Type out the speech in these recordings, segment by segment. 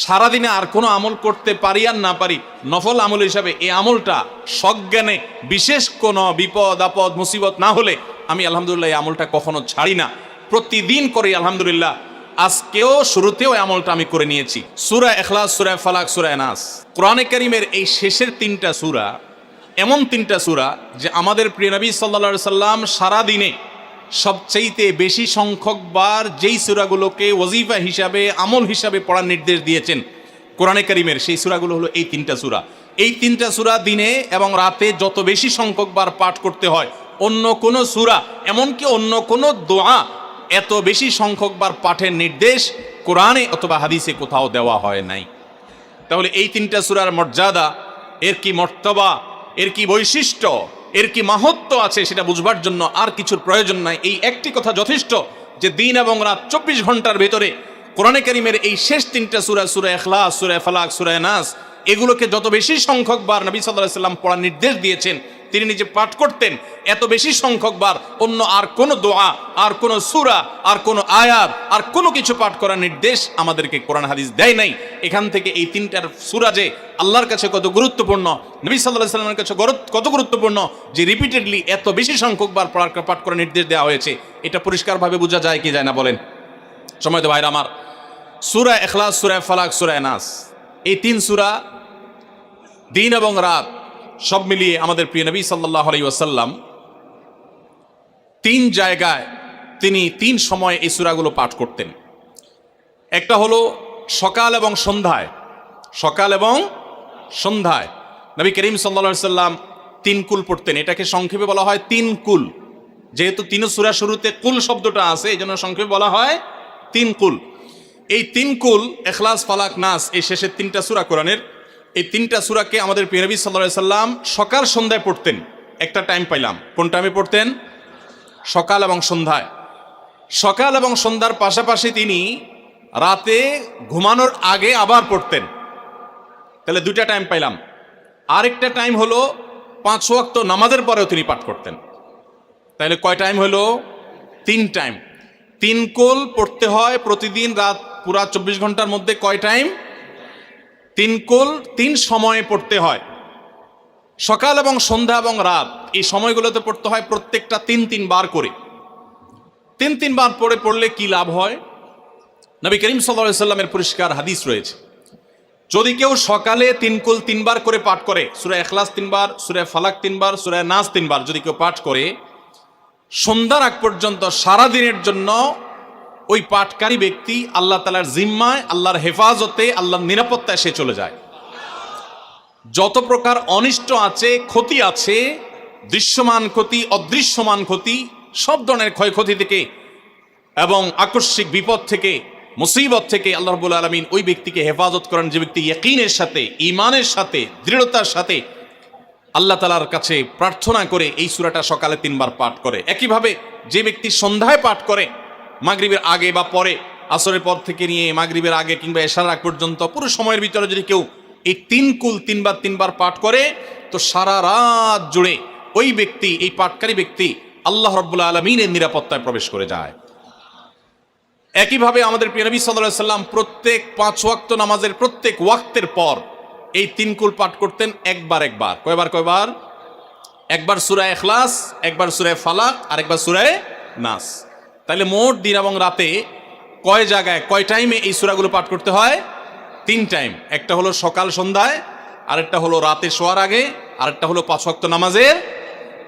সারাদিনে আর কোনো আমল করতে পারি আর না পারি, নফল আমল হিসাবে এই আমলটা সজ্ঞানে বিশেষ কোনো বিপদ আপদ মুসিবত না হলে আমি আলহামদুলিল্লাহ এই আমলটা কখনো ছাড়ি না, প্রতিদিন করি আলহামদুলিল্লাহ। আজকেও শুরুতেও এই আমলটা আমি করে নিয়েছি। সূরা ইখলাস, সূরা ফালাক, সূরা নাস, কোরআনে কারীমের এই শেষের তিনটা সূরা এমন তিনটা সূরা যে আমাদের প্রিয় নবী সাল্লাল্লাহু আলাইহি সাল্লাম সারাদিনে সবচাইতে বেশি সংখ্যক বার যেই সূরাগুলোকে ওয়াজিফা হিসাবে আমল হিসাবে পড়ার নির্দেশ দিয়েছেন কোরআনে কারীমের, সেই সূরাগুলো হলো এই তিনটা সূরা। এই তিনটা সূরা দিনে এবং রাতে যত বেশি সংখ্যক বার পাঠ করতে হয়, অন্য কোনো সূরা এমনকি অন্য কোনো দোয়া এত বেশি সংখ্যক বার পাঠের নির্দেশ কোরআনে অথবা হাদিসে কোথাও দেওয়া হয় নাই। তাহলে এই তিনটা সূরার মর্যাদা, এর কি মর্তবা, এর কি বৈশিষ্ট্য, এর কি মাহাত্ম্য আছে সেটা বুঝবার জন্য আর কিছুর প্রয়োজন নাই। এই একটি কথা যথেষ্ট যে দিন এবং রাত 24 ঘন্টার ভেতরে কোরআনে কারীমের এই শেষ তিনটা সূরা, সূরা ইখলাস, সূরা ফালাক, সূরা নাস, এগুলোকে যত বেশি সংখ্যক বার নবী সাল্লাল্লাহু আলাইহি সাল্লাম পড়ার নির্দেশ দিয়েছেন, তিনি নিজে পাঠ করতেন, এত বেশি সংখ্যক বার অন্য আর কোনো দোয়া, আর কোনো সূরা, আর কোনো আয়াত, আর কোনো কিছু পাঠ করার নির্দেশ আমাদেরকে কোরআন হাদিস দেয় নাই। এখান থেকে এই তিনটার সূরা যে আল্লাহর কাছে কত গুরুত্বপূর্ণ, নবী সাল্লাল্লাহু আলাইহি সাল্লামের কাছে কত গুরুত্বপূর্ণ যে রিপিটেডলি এত বেশি সংখ্যক বার পাঠ করার নির্দেশ দেওয়া হয়েছে, এটা পরিষ্কারভাবে বোঝা যায় কি যায় না বলেন? সময়তো ভাইরা আমার, সূরা ইখলাস, সূরা ফালাক, সূরা নাস, এই তিন সূরা দিন এবং রাত সব মিলিয়ে আমাদের প্রিয় নবী সাল্লাল্লাহু আলাইহি ওয়াসাল্লাম তিন জায়গায় তিনি তিন সময় এই সূরাগুলো পাঠ করতেন। একটা হলো সকাল এবং সন্ধ্যায়, সকাল এবং সন্ধ্যায় নবী করিম সাল্লাল্লাহু আলাইহি ওয়াসাল্লাম তিন কুল পড়তেন। এটাকে সংক্ষেপে বলা হয় তিন কুল, যেহেতু তিন সূরা শুরুতে কুল শব্দটা আছে এই জন্য সংক্ষেপে বলা হয় তিন কুল। এই তিন কুল ইখলাস, ফালাক, নাস, এই শেষের তিনটা সূরা কোরআনের, এই তিনটা সূরাকে আমাদের প্রিয় নবী সাল্লাল্লাহু আলাইহি সাল্লাম সকাল সন্ধ্যায় পড়তেন। একটা টাইম পাইলাম, কোন টাইমে পড়তেন? সকাল এবং সন্ধ্যায়। সকাল এবং সন্ধ্যার পাশাপাশি তিনি রাতে ঘুমানোর আগে আবার পড়তেন। তাহলে দুইটা টাইম পাইলাম। আরেকটা টাইম হলো 5 ওয়াক্ত নামাজের পরেও তিনি পাঠ করতেন। তাহলে কয় টাইম হলো? 3 টাইম। 3 কুল পড়তে হয় প্রতিদিন, রাত পুরা 24 ঘন্টার মধ্যে কয় টাইম? 3 কুল 3 সময়ে পড়তে হয়। সকাল এবং সন্ধ্যা এবং রাত এই সময়গুলোতে পড়তে হয় প্রত্যেকটা 3 বার করে। 3 বার পড়লে কি লাভ হয়? নবী করিম সাল্লাল্লাহু আলাইহি সাল্লামের পরিষ্কার হাদিস রয়েছে, যদি কেউ সকালে 3 কুল 3 বার করে পাঠ করে, সূরা ইখলাস 3 বার, সূরা ফালাক 3 বার, সূরা নাস 3 বার যদি কেউ পাঠ করে, সন্ধ্যার আগ পর্যন্ত সারা দিনের জন্য ওই পাঠকারী ব্যক্তি আল্লাহ তাআলার জিম্মায়, আল্লাহর হেফাজতে, আল্লাহর নিরাপত্তায় সে চলে যায়। যত প্রকার অনিষ্ট আছে, ক্ষতি আছে, দৃশ্যমান ক্ষতি, অদৃশ্যমান ক্ষতি, সব ধরনের ক্ষয়ক্ষতি থেকে এবং আকস্মিক বিপদ থেকে, মুসিবত থেকে আল্লাহ রাব্বুল আলামিন ওই ব্যক্তিকে হেফাজত করেন, যে ব্যক্তি ইয়াকিনের সাথে, ঈমানের সাথে, দৃঢ়তার সাথে আল্লাহ তাআলার কাছে প্রার্থনা করে এই সূরাটা সকালে 3 বার পাঠ করে। একইভাবে যে ব্যক্তি সন্ধ্যায় পাঠ করে, মাগরিবের আগে বা পরে, আসরের পর থেকে নিয়ে মাগরিবের আগে কিংবা এশার আগ পর্যন্ত পুরো সময়ের ভিতরে যদি কেউ এই 3 কুল 3 বার পাঠ করে, তো সারা রাত জুড়ে ওই ব্যক্তি, এই পাঠকারী ব্যক্তি আল্লাহ রাব্বুল আলামিনের নিরাপত্তায় প্রবেশ করে যায়। একইভাবে আমাদের প্রিয় নবী সাল্লাল্লাহু আলাইহি সাল্লাম প্রত্যেক 5 ওয়াক্ত নামাজের প্রত্যেক ওয়াক্তের পর এই 3 কুল পাঠ করতেন একবার। কয়বার? একবার সূরা ইখলাস, একবার সূরা ফালাক, আর একবার সূরা নাস। তাহলে মোট দিন এবং রাতে কয় জায়গায়, কয় টাইমে এই সূরাগুলো পাঠ করতে হয়? 3 টাইম। একটা হলো সকাল সন্ধ্যায়, আরেকটা হলো রাতে শোয়ার আগে, আরেকটা হলো 5 ওয়াক্ত নামাজের,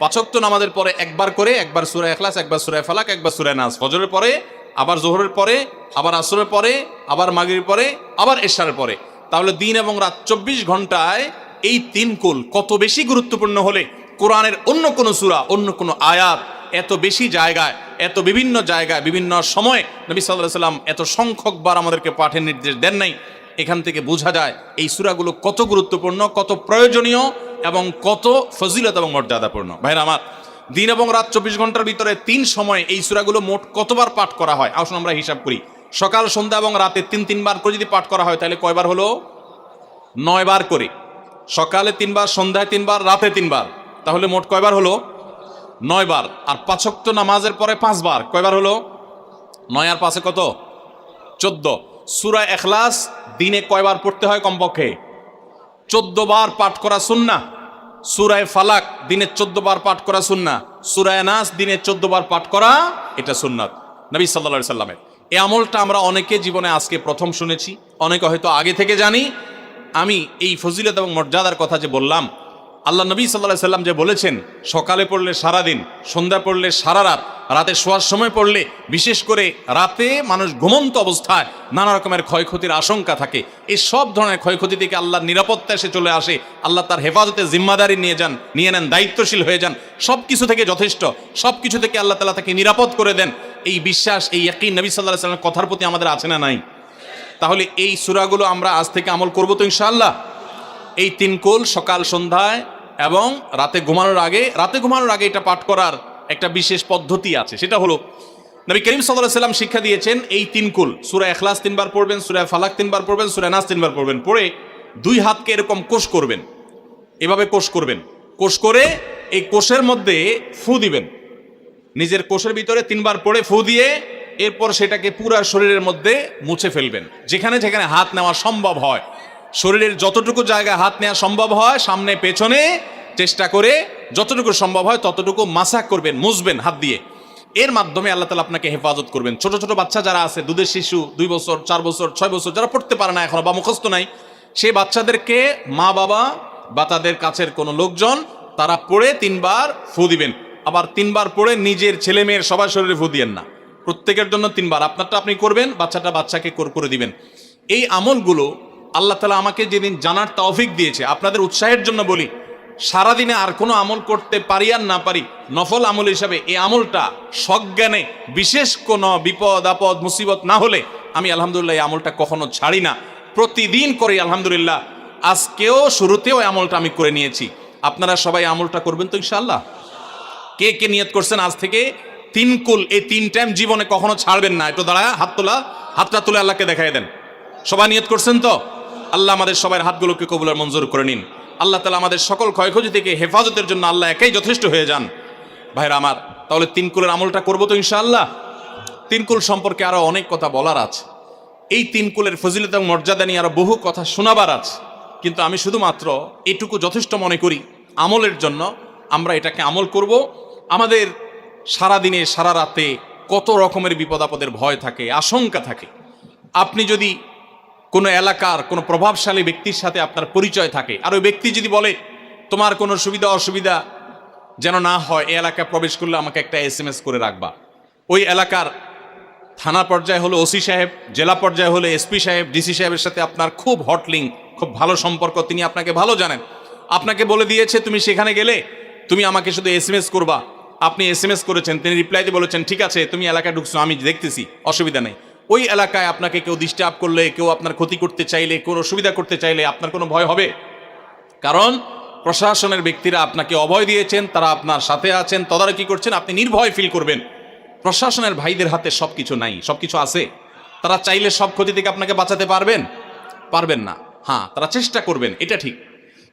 5 ওয়াক্ত নামাজের পরে একবার করে, একবার সূরা ইখলাস, একবার সূরা ফালাক, একবার সূরা নাস। ফজরের পরে, আবার যোহরের পরে, আবার আসরের পরে, আবার মাগরিবের পরে, আবার এশারের পরে। তাহলে দিন এবং রাত 24 ঘন্টায় এই 3 কুল কত বেশি গুরুত্বপূর্ণ হলে কোরআনের অন্য কোনো সূরা, অন্য কোনো আয়াত এত বেশি জায়গায়, এত বিভিন্ন জায়গায়, বিভিন্ন সময় নবী সাল্লাল্লাহু আলাইহি সাল্লাম এত সংখ্যক বার আমাদেরকে পাঠের নির্দেশ দেন নাই। এখান থেকে বোঝা যায় এই সূরাগুলো কত গুরুত্বপূর্ণ, কত প্রয়োজনীয় এবং কত ফজিলত এবং মর্যাদাপূর্ণ। ভাইরা আমার, দিন এবং রাত 24 ঘন্টার ভিতরে 3 সময় এই সূরাগুলো মোট কতবার পাঠ করা হয়? আসুন আমরা হিসাব করি। সকাল, সন্ধ্যা এবং রাতে 3 বার করে যদি পাঠ করা হয়, তাহলে কয়বার হলো? 9 বার করে। সকালে 3 বার, সন্ধ্যায় 3 বার, রাতে 3 বার, তাহলে মোট কয়বার হলো? 9 বার। আর 5 ওয়াক্ত নামাজের পরে 5 বার, কয়বার হলো? 9 আর 5 কত? 14। সূরা ইখলাস দিনে কয়বার পড়তে হয়? কমপক্ষে 14 বার পাঠ করা সুন্নাহ। সূরা ফালাক দিনে 14 বার পাঠ করা সুন্নাহ। সূরা নাস দিনে 14 বার পাঠ করা এটা সুন্নাত নবী সাল্লাল্লাহু আলাইহি সাল্লামের। এই আমলটা আমরা অনেকে জীবনে আজকে প্রথম শুনেছি, অনেকে হয়তো আগে থেকে জানি। আমি এই ফজিলত এবং মর্যাদার কথা যে বললাম, আল্লাহ নবী সাল্লাল্লাহু আলাইহি সাল্লাম যে বলেছেন সকালে পড়লে সারাদিন, সন্ধ্যা পড়লে সারা রাত, রাতে শোয়ার সময় পড়লে, বিশেষ করে রাতে মানুষ ঘুমন্ত অবস্থায় নানা রকমের ক্ষয়ক্ষতির আশঙ্কা থাকে, এই সব ধরনের ক্ষয়ক্ষতি থেকে আল্লাহর নিরাপত্তা এসে চলে আসে। আল্লাহ তার হেফাজতে জিম্মাদারি নিয়ে নেন, দায়িত্বশীল হয়ে যান, সব কিছু থেকে যথেষ্ট, সব কিছু থেকে আল্লাহ তাআলা তাকে নিরাপদ করে দেন। এই বিশ্বাস, এই ইয়াকিন নবী সাল্লাল্লাহু আলাইহি সাল্লামের কথার প্রতি আমাদের আছে না নাই? তাহলে এই সূরাগুলো আমরা আজ থেকে আমল করব তো ইনশাআল্লাহ। এই 3 কুল সকাল সন্ধ্যায় এবং রাতে ঘুমানোর আগে এটা পাঠ করার একটা বিশেষ পদ্ধতি আছে। সেটা হলো নবী করিম সাল্লাল্লাহু আলাইহি সাল্লাম শিক্ষা দিয়েছেন এই 3 কুল, সূরা ইখলাস 3 বার পড়বেন, সূরা ফালাক 3 বার পড়বেন, সূরা নাস 3 বার পড়বেন, পড়ে 2 হাতকে এরকম কোষ করবেন, এভাবে কোষ করবেন, কোষ করে এই কোষের মধ্যে ফু দিবেন, নিজের কোষের ভিতরে 3 বার পড়ে ফু দিয়ে এরপর সেটাকে পুরা শরীরের মধ্যে মুছে ফেলবেন। যেখানে যেখানে হাত নেওয়া সম্ভব হয়, শরীরের যতটুকু জায়গায় হাত নেওয়া সম্ভব হয়, সামনে পেছনে চেষ্টা করে যতটুকু সম্ভব হয় ততটুকু মাসাক করবেন, মুছবেন হাত দিয়ে। এর মাধ্যমে আল্লাহ তাআলা আপনাকে হেফাজত করবেন। ছোট ছোট বাচ্চা যারা আছে, দুধের শিশু, 2 বছর 4 বছর 6 বছর, যারা পড়তে পারে না এখনো বা মুখস্থ নাই, সেই বাচ্চাদেরকে মা বাবা বা তাদের কাছের কোনো লোকজন তারা পড়ে 3 বার ফু দিবেন। আবার 3 বার পড়ে নিজের ছেলে মেয়ের সবার শরীরে ফু দিয়েন না, প্রত্যেকের জন্য 3 বার। আপনারটা আপনি করবেন, বাচ্চাকে করে দিবেন। এই আমলগুলো আল্লাহ তাআলা আমাকে যেদিন জানার তৌফিক দিয়েছে, আপনাদের উৎসাহের জন্য বলি, সারাদিনে আর কোনো আমল করতে পারি আর না পারি, নফল আমল হিসাবে এই আমলটা সজ্ঞানে, বিশেষ কোনো বিপদ আপদ মুসিবত না হলে আমি আলহামদুলিল্লাহ এই আমলটা কখনো ছাড়ি না, প্রতিদিন করি আলহামদুলিল্লাহ। আজকেও শুরুতেও এই আমলটা আমি করে নিয়েছি। আপনারা সবাই আমলটা করবেন তো ইনশাআল্লাহ? কে কে নিয়ত করছেন আজ থেকে 3 কুল এই 3 টাইম জীবনে কখনো ছাড়বেন না? একটু দাঁড়ায় হাতটা তুলে আল্লাহকে দেখাই দেন। সবাই নিয়ত করছেন তো? আল্লাহ আমাদের সবার হাতগুলোকে কবুল আর মঞ্জুর করে নিন। আল্লাহ তাআলা আমাদের সকল ক্ষয়ক্ষতি থেকে হেফাজতের জন্য আল্লাহ একাই যথেষ্ট হয়ে যান। ভাইরা আমার, তাহলে 3 কুলের আমলটা করবো তো ইনশাআল্লাহ? 3 কুল সম্পর্কে আরো অনেক কথা বলার আছে, এই 3 কুলের ফজিলত এবং মর্যাদা নিয়ে আরো বহু কথা শোনাবার আছে, কিন্তু আমি শুধুমাত্র এটুকু যথেষ্ট মনে করি আমলের জন্য। আমরা এটাকে আমল করব। আমাদের সারাদিনে সারা রাতে কত রকমের বিপদ আপদের ভয় থাকে, আশঙ্কা থাকে। আপনি যদি কোনো এলাকার কোনো প্রভাবশালী ব্যক্তির সাথে আপনার পরিচয় থাকে, আর ওই ব্যক্তি যদি বলে তোমার কোনো সুবিধা অসুবিধা যেন না হয়, এই এলাকায় প্রবেশ করলে আমাকে একটা SMS করে রাখবা। ওই এলাকার থানা পর্যায়ে হলো ওসি সাহেব, জেলা পর্যায়ে হলে SP সাহেব, DC সাহেবের সাথে আপনার খুব হট লিঙ্ক, খুব ভালো সম্পর্ক, তিনি আপনাকে ভালো জানেন, আপনাকে বলে দিয়েছে তুমি সেখানে গেলে তুমি আমাকে শুধু SMS করবা। আপনি SMS করেছেন, তিনি রিপ্লাইতে বলেছেন ঠিক আছে তুমি এলাকায় ঢুকছো, আমি দেখতেছি, অসুবিধা নেই। ওই এলাকায় আপনাকে কেউ ডিস্টার্ব করলে, কেউ আপনার ক্ষতি করতে চাইলে, কোনো অসুবিধা করতে চাইলে আপনার কোনো ভয় হবে? কারণ প্রশাসনের ব্যক্তিরা আপনাকে অভয় দিয়েছেন, তারা আপনার সাথে আছেন, তদারকি করছেন, আপনি নির্ভয় ফিল করবেন। প্রশাসনের ভাইদের হাতে সব কিছু নাই, সব কিছু আছে। তারা চাইলে সব ক্ষতি থেকে আপনাকে বাঁচাতে পারবেন না। হ্যাঁ, তারা চেষ্টা করবেন, এটা ঠিক।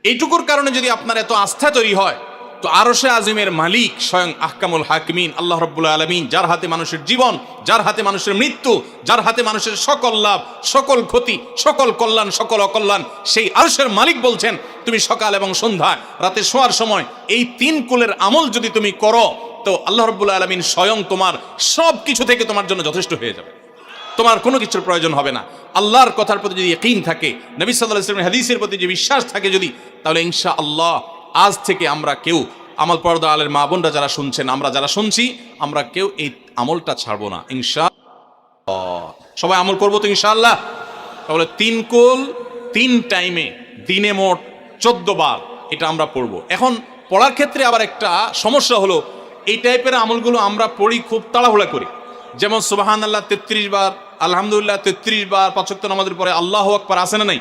এইটুকুর কারণে যদি আপনার এত আস্থা তৈরি হয়, তো আরশে আজিমের মালিক স্বয়ং আহকামুল হাকিমিন আল্লাহ রাব্বুল আলামিন, যার হাতে মানুষের জীবন, যার হাতে মানুষের মৃত্যু, যার হাতে মানুষের সকল লাভ, সকল ক্ষতি, সকল কল্যাণ, সকল অকল্যাণ, সেই আরশের মালিক বলছেন তুমি সকাল এবং সন্ধ্যায়, রাতে শোয়ার সময় এই 3 কুলের আমল যদি তুমি করো, তো আল্লাহ রাব্বুল আলামিন স্বয়ং তোমার সব কিছু থেকে তোমার জন্য যথেষ্ট হয়ে যাবে। তোমার কোনো কিছুর প্রয়োজন হবে না। আল্লাহর কথার প্রতি যদি ইয়াকিন থাকে, নবী সাল্লাল্লাহু আলাইহি ওয়াসাল্লামের হাদিসের প্রতি যে বিশ্বাস থাকে যদি, তাহলে ইনশাআল্লাহ আজ থেকে আমরা কেউ, আমল পর্দা আলের মা বোনরা যারা শুনছেন, আমরা যারা শুনছি, আমরা কেউ এই আমলটা ছাড়বো না ইনশাআল্লাহ। সবাই আমল করবো তো ইনশাআল্লাহ? তাহলে 3 কুল 3 টাইমে দিনে মোট 14 বার এটা আমরা পড়বো। এখন পড়ার ক্ষেত্রে আবার একটা সমস্যা হলো, এই টাইপের আমলগুলো আমরা পড়ি খুব তাড়াহুড়া করি। যেমন সুবহানাল্লাহ 33 বার, আলহামদুলিল্লাহ 33 বার, 5 ওয়াক্ত নামাজের পরে আল্লাহু আকবার আছে না নাই?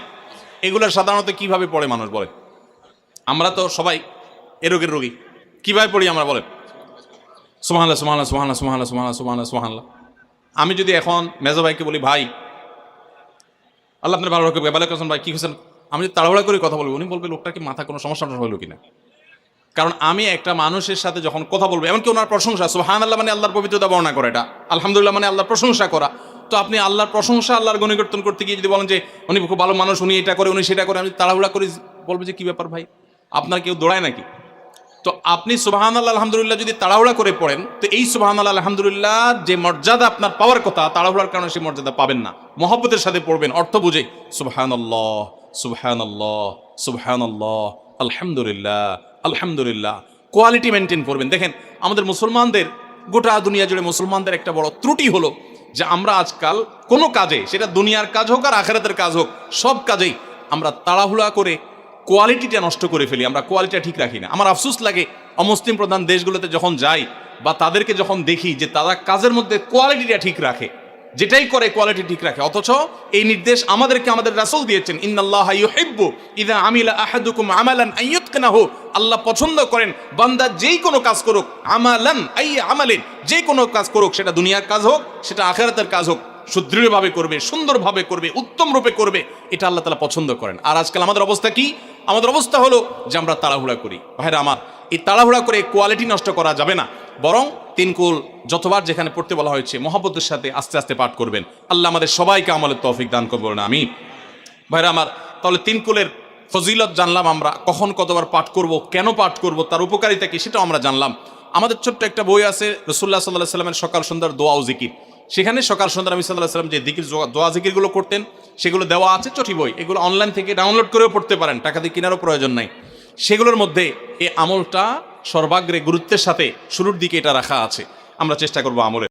এগুলো সাধারণত কিভাবে পড়ে মানুষ বলে? আমরা তো সবাই এ রোগের রোগী, কিভাবে পড়ি আমরা বলেন? সুবহানাল্লাহ সুবহানাল্লাহ সুবহানাল্লাহ সুবহানাল্লাহ সুবহানাল্লাহ সুবহানাল্লাহ সুবহানাল্লাহ। আমি যদি এখন মেজো ভাইকে বলি ভাই আল্লাহ আপনার ভালো রাখবে, ভালো করছেন ভাই, কি করছেন, আমি যদি তাড়াহুড়া করে কথা বলবো, উনি বলবে লোকটা কি মাথা কোনো সমস্যা হলো কিনা। কারণ আমি একটা মানুষের সাথে যখন কথা বলবো, এমনকি ওনার প্রশংসা, সুবহানাল্লাহ মানে আল্লাহর পবিত্রতা বর্ণনা করা, এটা আলহামদুলিল্লাহ মানে আল্লাহর প্রশংসা করা, তো তো আপনি আল্লাহর প্রশংসা, আল্লাহর গুণকীর্তন করতে গিয়ে যদি বলেন যে উনি খুব ভালো মানুষ, উনি এটা করে, উনি সেটা করে, আমি তাড়াহুড়া করে বলবো যে কি ব্যাপার ভাই, আপনার কেউ দৌড়ায় নাকি? তো আপনি সুবহানাল্লাহ আলহামদুলিল্লাহ যদি তাড়াহুড়া করে পড়েন, তো এই সুবহানাল্লাহ আলহামদুলিল্লাহ যে মর্যাদা আপনার পাওয়ার কথা, তাড়াহুড়ার কারণে সেই মর্যাদা পাবেন না। মহব্বতের সাথে পড়বেন, অর্থ বুঝে, সুবহানাল্লাহ সুবহানাল্লাহ সুবহানাল্লাহ আলহামদুলিল্লাহ আলহামদুলিল্লাহ। কোয়ালিটি মেনটেন করবেন। দেখেন আমাদের মুসলমানদের, গোটা দুনিয়া জুড়ে মুসলমানদের একটা বড় ত্রুটি হলো যে আমরা আজকাল কোনো কাজে, সেটা দুনিয়ার কাজ হোক আর আখিরাতের কাজ হোক, সব কাজেই আমরা তাড়াহুড়া করে কোয়ালিটিটা নষ্ট করে ফেলি, আমরা কোয়ালিটিটা ঠিক রাখি না। আমার আফসোস লাগে অমুসলিম প্রধান দেশগুলোতে যখন যাই বা তাদেরকে যখন দেখি যে তারা কাজের মধ্যে কোয়ালিটিটা ঠিক রাখে, যেটাই করে কোয়ালিটি ঠিক রাখে, অথচ এই নির্দেশ আমাদেরকে আমাদের রাসূল দিয়েছেন, ইন্নাল্লাহা ইউহিব্বু ইযা আমিলা আহাদুকুম আমালান আন ইউতকিনাহু। আল্লাহ পছন্দ করেন বান্দা যেই কোনো কাজ করুক, আমালান আই আমালিন, যে কোনো কাজ করুক, সেটা দুনিয়ার কাজ হোক, সেটা আখিরাতের কাজ হোক, সুদৃঢ়ভাবে করবে, সুন্দরভাবে করবে, উত্তম রূপে করবে, এটা আল্লাহ তাআলা পছন্দ করেন। আর আজকাল আমাদের অবস্থা কি? আমাদের অবস্থা হলো যে আমরা তাড়াহুড়া করি। ভাইরা আমার, এই তাড়াহুড়া করে কোয়ালিটি নষ্ট করা যাবে না, বরং তিন কুল যতবার যেখানে পড়তে বলা হয়েছে মহব্বতের সাথে আস্তে আস্তে পাঠ করবেন। আল্লাহ আমাদের সবাইকে আমলের তৌফিক দান করবেন, আমিন। ভাইরা আমার, তাহলে তিন কুলের ফজিলত জানলাম, আমরা কখন কতবার পাঠ করব, কেন পাঠ করব, তার উপকারিতা কি, সেটাও আমরা জানলাম। আমাদের ছোট্ট একটা বই আছে রাসূলুল্লাহ সাল্লাল্লাহু আলাইহি ওয়াসাল্লামের সকাল সন্ধ্যার দোয়া ও জিকির। সেখানে সকাল সন্ধ্যা নবী সাল্লাল্লাহু আলাইহি ওয়াসাল্লাম যে জিকির, দোয়া জিকিরগুলো করতেন, সেগুলো দেওয়া আছে চটি বই। এগুলো অনলাইন থেকে ডাউনলোড করেও পড়তে পারেন, টাকা দিয়ে কেনারও প্রয়োজন নাই। সেগুলোর মধ্যে এই আমলটা সর্বাগ্রে গুরুত্বের সাথে শুরুর দিকে এটা রাখা আছে। আমরা চেষ্টা করবো আমলের।